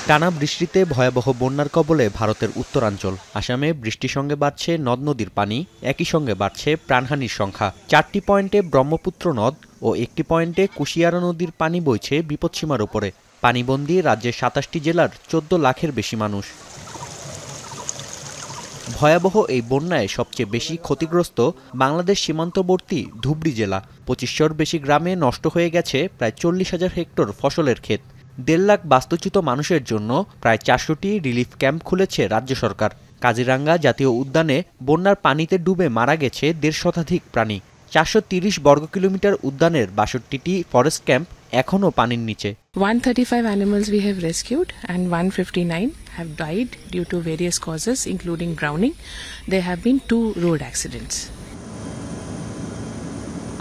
টানা বৃষ্টিতে ভয়াবহ বন্যার কবলে ভারতের উত্তরাঞ্চল। আসামে বৃষ্টির সঙ্গে বাড়ছে নদ নদীর পানি, একই সঙ্গে বাড়ছে প্রাণহানির সংখ্যা। 4টি পয়েন্টে ব্রহ্মপুত্র নদ ও একটি পয়েন্টে কুশিয়ারা নদীর পানি বইছে বিপদসীমার উপরে। পানিবন্দী রাজ্যের 27টি জেলার 14 লাখের বেশি মানুষ। ভয়াবহ এই বন্যায় সবচেয়ে বেশি ক্ষতিগ্রস্ত বাংলাদেশ সীমান্তবর্তী ধুবড়ী জেলা। 2500-র বেশি গ্রামে নষ্ট হয়ে গেছে প্রায় 40,000 হেক্টর ফসলের ক্ষেত। 1.5 লাখ বাস্তুচ্যুত মানুষের জন্য প্রায় 400টি রিলিফ ক্যাম্প খুলেছে রাজ্য সরকার। কাজিরাঙ্গা জাতীয় উদ্যানে বন্যার পানিতে ডুবে মারা গেছে 1.5 শতাধিক প্রাণী। 430 বর্গ কিলোমিটার উদ্যানের 62টি ফরেস্ট ক্যাম্প এখনও পানির নিচে। 135 animals we have rescued and 159 have died due to various causes including drowning. There have been 2 road accidents.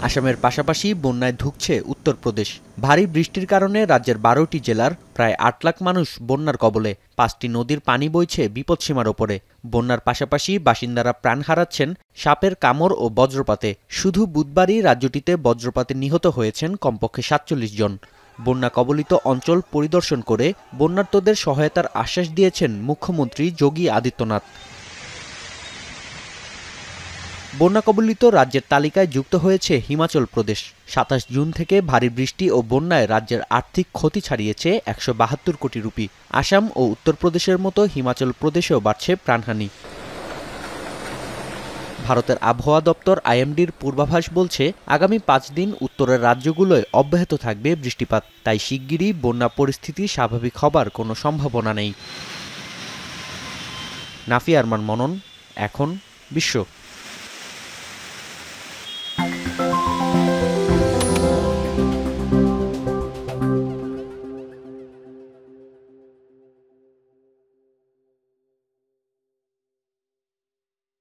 আসামের পাশাপাশি বন্যায় ধুঁকছে উত্তরপ্রদেশ। ভারী বৃষ্টির কারণে রাজ্যের 12টি জেলার প্রায় 8 লাখ মানুষ বন্যার কবলে। 5টি নদীর পানি বইছে বিপদসীমার ওপরে। বন্যার পাশাপাশি বাসিন্দারা প্রাণ হারাচ্ছেন সাপের কামড় ও বজ্রপাতে। শুধু বুধবারই রাজ্যটিতে বজ্রপাতে নিহত হয়েছেন কমপক্ষে 47 জন। বন্যা কবলিত অঞ্চল পরিদর্শন করে বন্যার্তদের সহায়তার আশ্বাস দিয়েছেন মুখ্যমন্ত্রী যোগী আদিত্যনাথ। বন্যা কবলিত রাজ্যের তালিকায় যুক্ত হয়েছে হিমাচল প্রদেশ। 27 জুন থেকে ভারী বৃষ্টি ও বন্যায় রাজ্যের আর্থিক ক্ষতি ছাড়িয়েছে 172 কোটি রুপি। আসাম ও উত্তরপ্রদেশের মতো হিমাচল প্রদেশেও বাড়ছে প্রাণহানি। ভারতের আবহাওয়া দপ্তর IMDর পূর্বাভাস বলছে, আগামী 5 দিন উত্তরের রাজ্যগুলোয় অব্যাহত থাকবে বৃষ্টিপাত। তাই শিগগিরই বন্যা পরিস্থিতি স্বাভাবিক হবার কোনো সম্ভাবনা নেই। নাফি আরমান মনন, এখন বিশ্ব।